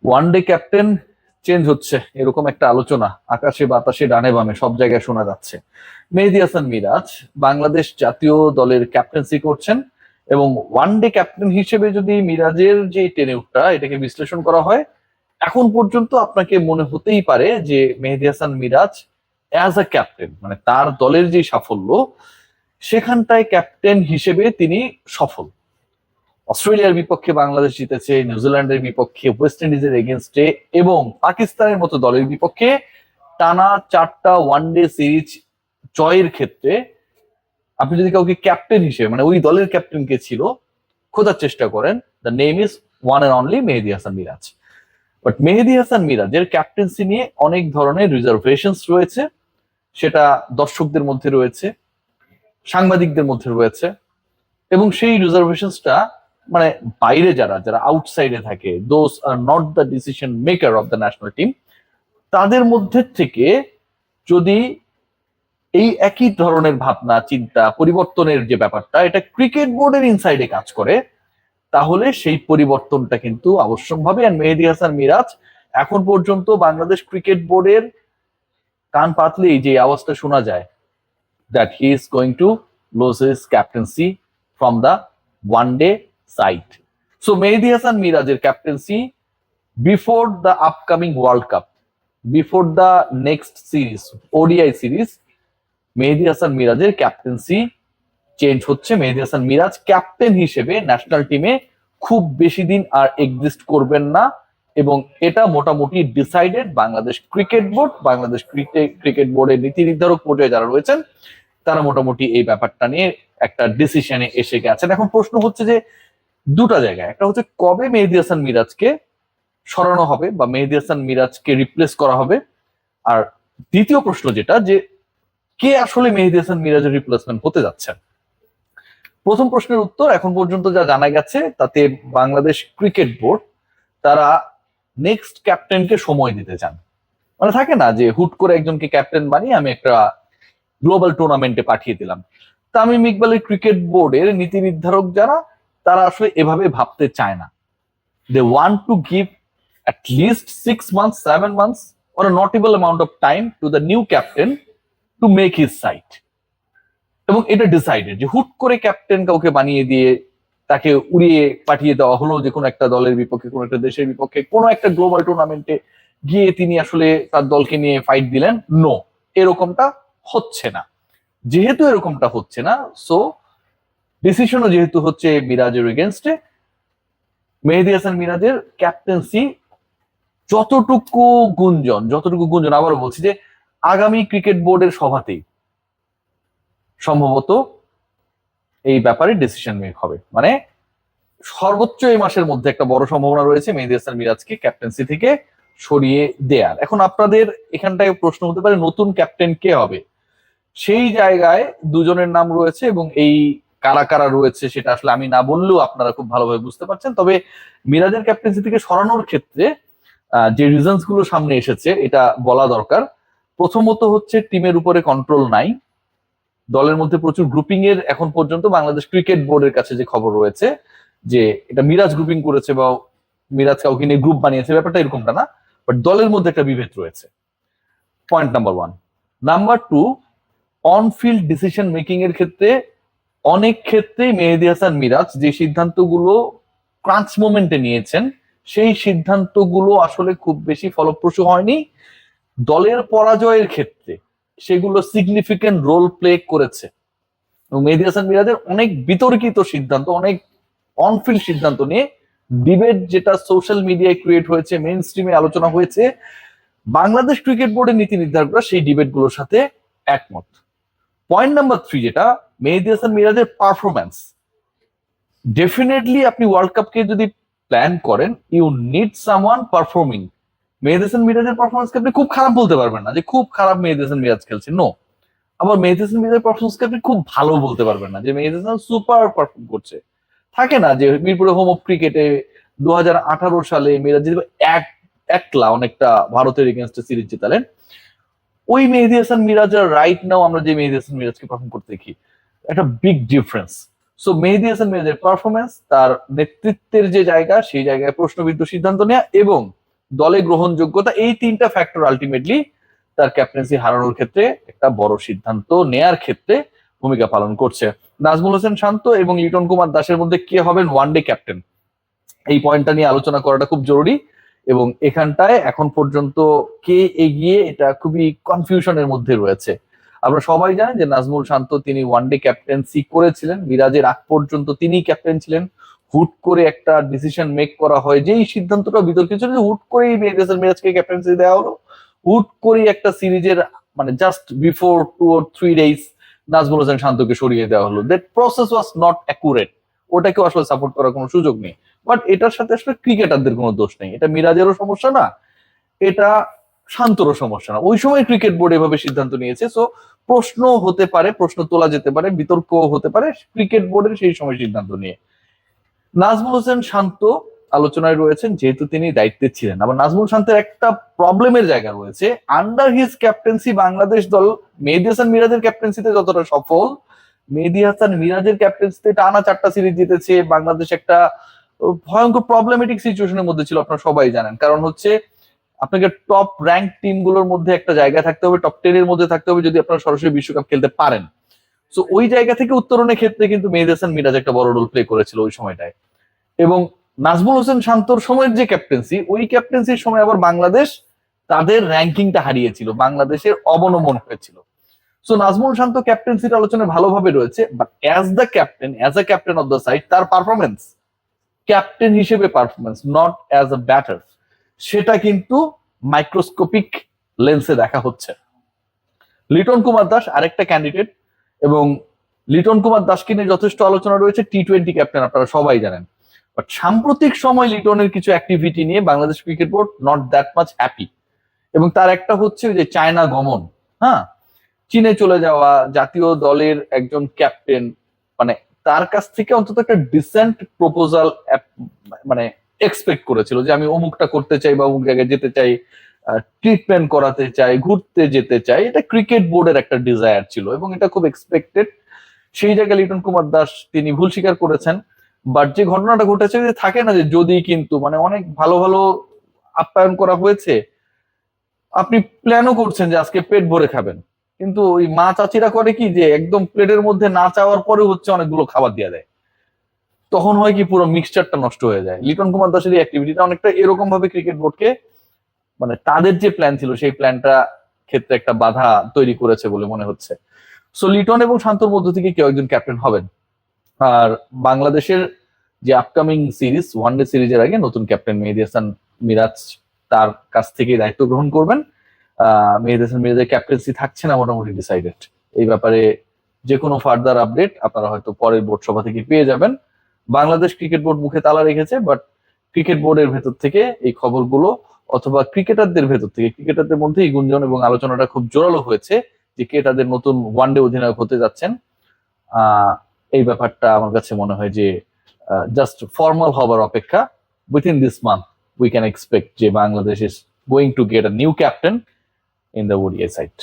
One day captain change হচ্ছে এরকম একটা আলোচনা আকাশে বাতাসে ডানে বামে সব জায়গায় শোনা যাচ্ছে। মেহেদী হাসান মিরাজ বাংলাদেশ জাতীয় দলের ক্যাপ্টেন্সি করছেন এবং ওয়ানডে ক্যাপ্টেন হিসেবে যদি মিরাজের যে টেনিউরটা এটাকে বিশ্লেষণ করা হয়, এখন পর্যন্ত আপনাকে মনে হতেই পারে যে Mehidy Hasan Miraz as a captain মানে তার দলের যে সাফল্য সেখানটায় ক্যাপ্টেন হিসেবে তিনি সফল। অস্ট্রেলিয়ার বিপক্ষে বাংলাদেশ জিতেছে, নিউজিল্যান্ডের বিপক্ষে, ওয়েস্ট ইন্ডিজের এগেনস্টে এবং পাকিস্তানের মতো দলের বিপক্ষে টানা 4টা ওয়ানডে সিরিজ জয়ের ক্ষেত্রে আপনি যদি কাউকে ক্যাপ্টেন হিসেবে মানে ওই দলের ক্যাপ্টেন কে ছিল খোঁজার চেষ্টা করেন, the name is one and only Mehidy Hasan Miraz. But Mehidy Hasan মিরাজের ক্যাপ্টেন্সি নিয়ে অনেক ধরনের রিজার্ভেশনস রয়েছে, সেটা দর্শকদের মধ্যে রয়েছে, সাংবাদিকদের মধ্যে রয়েছে এবং সেই রিজার্ভেশনসটা মানে বাইরে যারা যারা আউটসাইডে থাকে, those are not the decision maker of the national team, তাদের মধ্যে থেকে যদি এই একই ধরনের ভাবনা চিন্তা পরিবর্তনের যে ব্যাপারটা এটা ক্রিকেট বোর্ডের ইনসাইডে কাজ করে, তাহলে সেই পরিবর্তনটা কিন্তু আবশ্যকভাবে। আর মেহেদী হাসান মিরাজ এখন পর্যন্ত বাংলাদেশ ক্রিকেট বোর্ডের কান পাতলেই যে আওয়াজটা শোনা যায়, that he is going to lose his captaincy from the one day side. So Mehidy Hasan মিরাজের captaincy before the upcoming world cup, before the next series ODI series, Mehidy Hasan মিরাজের ক্যাপ্টেন্সি চেঞ্জ হচ্ছে। মেহেদী হাসান মিরাজ ক্যাপ্টেন হিসেবে ন্যাশনাল টিমে খুব বেশি দিন আর এক্সিস্ট করবেন না এবং এটা মোটামুটি decided. Bangladesh cricket board, Bangladesh cricket বোর্ডের নীতি নির্ধারক পর্যায়ে যারা রয়েছেন তারা মোটামুটি এই ব্যাপারটা নিয়ে একটা ডিসিশনে এসে গেছেন। এখন প্রশ্ন হচ্ছে যে দুটা জায়গায়, একটা হচ্ছে কবে মেহেদী হাসান মিরাজকে সরানো হবে বা মেহেদী হাসান মিরাজকে রিপ্লেস করা হবে, আর দ্বিতীয় প্রশ্ন যেটা যে কে আসলে মেহেদী হাসান মিরাজের রিপ্লেসমেন্ট হতে যাচ্ছেন। প্রথম প্রশ্নের উত্তর এখন পর্যন্ত যা জানা গেছে তাতে বাংলাদেশ ক্রিকেট বোর্ড তারা নেক্সট ক্যাপ্টেনকে সময় দিতে চান। মানে থাকে না যে হুট করে একজনকে ক্যাপ্টেন বানিয়ে আমি একটা গ্লোবাল টুর্নামেন্টে পাঠিয়ে দিলাম। তামিম ইকবালের ক্রিকেট বোর্ডের নীতি নির্ধারক যারা তারা আসলে এভাবে ভাবতে চায় না। They want to give at least 6 months, 7 months, or a notable amount of time to the new captain to make his side. এবং এটা ডিসাইডেড যে হুট করে ক্যাপ্টেন কাউকে বানিয়ে দিয়ে তাকে উড়িয়ে পাঠিয়ে দেওয়া হলো যে কোনো একটা দলের বিপক্ষে, কোনো একটা দেশের বিপক্ষে, কোনো একটা গ্লোবাল টুর্নামেন্টে গিয়ে তিনি আসলে তার দলকে নিয়ে ফাইট দিলেন। নো, এরকমটা হচ্ছে না। যেহেতু এরকমটা হচ্ছে না, সো ডিসিশনও যেহেতু হচ্ছে মিরাজের এগেনস্টে, মেহেদী হাসান মিরাজের ক্যাপ্টেন্সি যতটুকু গুঞ্জন আবারও বলছি যে আগামী ক্রিকেট বোর্ডের সভাতেই সম্ভবত এই ব্যাপারে ডিসিশন মেক হবে। মানে সর্বোচ্চ এই মাসের মধ্যে একটা বড় সম্ভাবনা রয়েছে মেহেদী হাসান মিরাজকে ক্যাপ্টেন্সি থেকে সরিয়ে দেয়ার। এখন আপনাদের এখানটায় প্রশ্ন হতে পারে নতুন ক্যাপ্টেন কে হবে। সেই জায়গায় দুজনের নাম রয়েছে এবং এই কারা কারা রয়েছে সেটা আসলে আমি না বললেও আপনারা খুব ভালোভাবে বুঝতে পারছেন। তবে মিরাজের ক্যাপ্টেন্সি থেকে সরানোর ক্ষেত্রে যে রিজনস গুলো সামনে এসেছে এটা বলা দরকার। প্রথমত হচ্ছে টিমের উপরে কন্ট্রোল নাই, দলের মধ্যে প্রচুর গ্রুপিং এর এখন পর্যন্ত বাংলাদেশ ক্রিকেট বোর্ডের কাছে যে খবর রয়েছে যে এটা মিরাজ গ্রুপিং করেছে বা মিরাজ কাউকে নিয়ে গ্রুপ বানিয়েছে, ব্যাপারটা এরকমটা না, বাট দলের মধ্যে একটা বিভেদ রয়েছে। Point number 1। Number 2, on field decision making এর ক্ষেত্রে অনেক ক্ষেত্রেই মেহেদী হাসান মিরাজ যে সিদ্ধান্তগুলো ক্রাঞ্চ মোমেন্টে নিয়েছেন সেই সিদ্ধান্তগুলো আসলে খুব বেশি ফলপ্রসূ হয়নি। দলের পরাজয়ের ক্ষেত্রে সেগুলো সিগনিফিকেন্ট রোল প্লে করেছে এবং মেহেদী হাসান মিরাজের অনেক বিতর্কিত সিদ্ধান্ত, অনেক অনফিল্ড সিদ্ধান্ত নিয়ে ডিবেট যেটা সোশ্যাল মিডিয়ায় ক্রিয়েট হয়েছে, মেইন স্ট্রিমে আলোচনা হয়েছে, বাংলাদেশ ক্রিকেট বোর্ডের নীতি নির্ধারকরা সেই ডিবেট গুলোর সাথে একমত। পয়েন্ট নাম্বার 3 যেটা মেহেদী হাসান মিরাজের পারফরম্যান্স, ডেফিনেটলি আপনি ওয়ার্ল্ড কাপকে যদি প্ল্যান করেন ইউ নিড সামওয়ান পারফর্মিং। মেহেদী হাসান মিরাজের পারফরমেন্সকে আপনি খুব খারাপ বলতে পারবেন না যে খুব খারাপ মেহেদী হাসান মিরাজ খেলছে, নো। আবার মেহেদী হাসান মিরাজের পারফরমেন্সকে আপনি খুব ভালো বলতে পারবেন না যে মেহেদী হাসান সুপার পারফর্ম করছে। থাকে না যে মিরপুরে হোম অফ ক্রিকেটে 2018 সালে মিরাজ একলা অনেকটা ভারতের এগেনস্টে সিরিজ জেতালেন, ওই মেহেদী হাসান মিরাজ আর রাইট নাও আমরা যে মেহেদী হাসান মিরাজকে পারফর্ম করতে দেখি, একটা big difference. So Mehidy Hasan মিরাজের পারফরমেন্স, তার নেতৃত্বের যে জায়গা সেই জায়গায় প্রশ্নবিদ্ধ সিদ্ধান্ত নেওয়া এবং দলে গ্রহণযোগ্যতা, এই তিনটা ফ্যাক্টর আলটিমেটলি তার ক্যাপ্টেন্সি হারানোর ক্ষেত্রে একটা বড় সিদ্ধান্ত নেয়ার ক্ষেত্রে ভূমিকা পালন করছে। নাজমুল হোসেন শান্ত এবং লিটন কুমার দাসের মধ্যে কে হবেন ওয়ানডে ক্যাপ্টেন, এই পয়েন্টটা নিয়ে আলোচনা করাটা খুব জরুরি। এবং এখানটায় এখন পর্যন্ত কে এগিয়ে এটা খুবই কনফিউশনের মধ্যে রয়েছে। আপনারা সবাই জানেন যে নাজমুল শান্ত তিনি ওয়ানডে ক্যাপ্টেন্সি করেছিলেন, মিরাজের আগ পর্যন্ত তিনি ক্যাপ্টেন ছিলেন। হুট করে একটা ডিসিশন মেক করা হয়, যে এই সিদ্ধান্তটা বিতর্কিত ছিল, যে হুট করেই মিরাজকে ক্যাপ্টেন্সি দেওয়া হলো, হুট করেই একটা সিরিজের মানে just before 2 or 3 days Najmul Hossain শান্তকে সরিয়ে দেওয়া হলো। That process was not accurate, ওটাকে আসলে সাপোর্ট করার কোনো সুযোগ নেই। বাট এটার সাথে আসলে ক্রিকেটারদের কোনো দোষ নেই, এটা মিরাজেরও সমস্যা না, এটা শান্তরও সমস্যা না। ওই সময় ক্রিকেট বোর্ড এভাবে সিদ্ধান্ত নিয়েছে। সো প্রশ্ন হতে পারে, প্রশ্ন তোলা যেতে পারে, বিতর্ক হতে পারে ক্রিকেট বোর্ডের সেই সময় সিদ্ধান্ত নিয়ে। নাজমুল হোসেন শান্ত আলোচনায় রয়েছেন যেহেতু তিনি দায়িত্বে ছিলেন। আবার নাজমুল শান্তের একটা প্রবলেমের জায়গা রয়েছে, আন্ডার হিজ ক্যাপ্টেন্সি বাংলাদেশ দল মেহেদী হাসান মিরাজের ক্যাপ্টেন্সিতে যতটা সফল, মেহেদী হাসান মিরাজের ক্যাপ্টেন্সিতে টানা 4টা সিরিজ জিতেছে। বাংলাদেশ একটা ভয়ঙ্কর প্রবলেমেটিক সিচুয়েশনের মধ্যে ছিল, আপনারা সবাই জানেন। কারণ হচ্ছে আপনাকে টপ র্যাঙ্ক টিম গুলোর মধ্যে একটা জায়গা থাকতে হবে, টপ 10 এর মধ্যে থাকতে হবে যদি আপনারা সরাসরি বিশ্বকাপ খেলতে পারেন। সো ওই জায়গা থেকে উত্তরণের ক্ষেত্রে কিন্তু মেহেদী হাসান মিরাজ একটা বড় রোল প্লে করেছিল ওই সময়টায়। এবং নাজমুল হোসেন শান্তর সময়ের যে ক্যাপ্টেন্সি, ওই ক্যাপ্টেন্সির সময় আবার বাংলাদেশ তাদের র্যাঙ্কিংটা হারিয়েছিল, বাংলাদেশের অবনমন হয়েছিল। সো নাজমুল শান্ত ক্যাপ্টেন্সির আলোচনায় ভালোভাবে রয়েছে, but as the captain, as a captain of the side, তার পারফরমেন্স, ক্যাপ্টেন হিসেবে performance, not as a batter, সেটা কিন্তু মাইক্রোস্কোপিক লেন্সে দেখা হচ্ছে। লিটন কুমার দাস আরেকটা ক্যান্ডিডেট, এবং লিটন কুমার দাসকে নিয়ে যথেষ্ট আলোচনা রয়েছে। টি-20 ক্যাপ্টেন, আপনারা সবাই জানেন। বাট সাম্প্রতিক সময় লিটনের কিছু অ্যাক্টিভিটি নিয়ে Bangladesh cricket board not that much happy. এবং তার একটা হচ্ছে যে চায়না গমন, হ্যাঁ, চীনে চলে যাওয়া, জাতীয় দলের একজন ক্যাপ্টেন, মানে তার কাছ থেকে অন্তত একটা ডিসেন্ট প্রপোজাল মানে এক্সপেক্ট করেছিল, যে আমি অমুকটা করতে চাই বা অমুক জায়গায় যেতে চাই, ট্রিটমেন্ট করাতে চাই, ঘুরতে যেতে চাই। এটা ক্রিকেট বোর্ডের একটা ডিজায়ার ছিল এবং এটা খুব এক্সপেক্টেড। সেই জায়গায় লিটন কুমার দাস তিনি ভুল স্বীকার করেছেন। বাট যে ঘটনাটা ঘটেছে, যে থাকে না যে যদি কিন্তু মানে অনেক ভালো ভালো আপ্যায়ন করা হয়েছে, আপনি প্ল্যানও করছেন যে আজকে পেট ভরে খাবেন, কিন্তু ওই মা চাচিরা করে কি, যে একদম প্লেটের মধ্যে না চাওয়ার পরে হচ্ছে অনেকগুলো খাবার দিয়ে দেয়, তখন হয় কি পুরো মিক্সচারটা নষ্ট হয়ে যায়। লিটন কুমার দাসের এই অ্যাক্টিভিটিটা অনেকটা এরকম ভাবে ক্রিকেট বোর্ডকে মানে তাদের যে প্ল্যান ছিল সেই প্ল্যানটা ক্ষেত্রে একটা বাধা তৈরি করেছে বলে মনে হচ্ছে। সো লিটন এবং শান্তর মধ্য থেকে কেউ একজন ক্যাপ্টেন হবেন। আর বাংলাদেশের যে আপকামিং সিরিজ, ওয়ানডে সিরিজের আগে নতুন ক্যাপ্টেন মেহেদী হাসান মিরাজ তার কাছ থেকে দায়িত্ব গ্রহণ করবেন। মেহেদী হাসান মিরাজের ক্যাপ্টেন্সি থাকছে না মোটামুটি ডিসাইডেড। এই ব্যাপারে যে কোনো ফার্দার আপডেট আপনারা হয়তো পরের বোর্ড সভা থেকে পেয়ে যাবেন। বাংলাদেশ ক্রিকেট বোর্ড মুখে তালা রেখেছে, বাট ক্রিকেট বোর্ডের ভেতর থেকে এই খবরগুলো, অথবা ক্রিকেটারদের ভেতর থেকে, ক্রিকেটারদের মধ্যে এই গুঞ্জন এবং আলোচনাটা খুব জোরালো হয়েছে যে কে তাদের নতুন ওয়ানডে অধিনায়ক হতে যাচ্ছেন। এই ব্যাপারটা আমার কাছে মনে হয় যে জাস্ট ফর্মাল হবার অপেক্ষা। Within this month we can expect যে Bangladesh is going to get a new captain in the ODI side.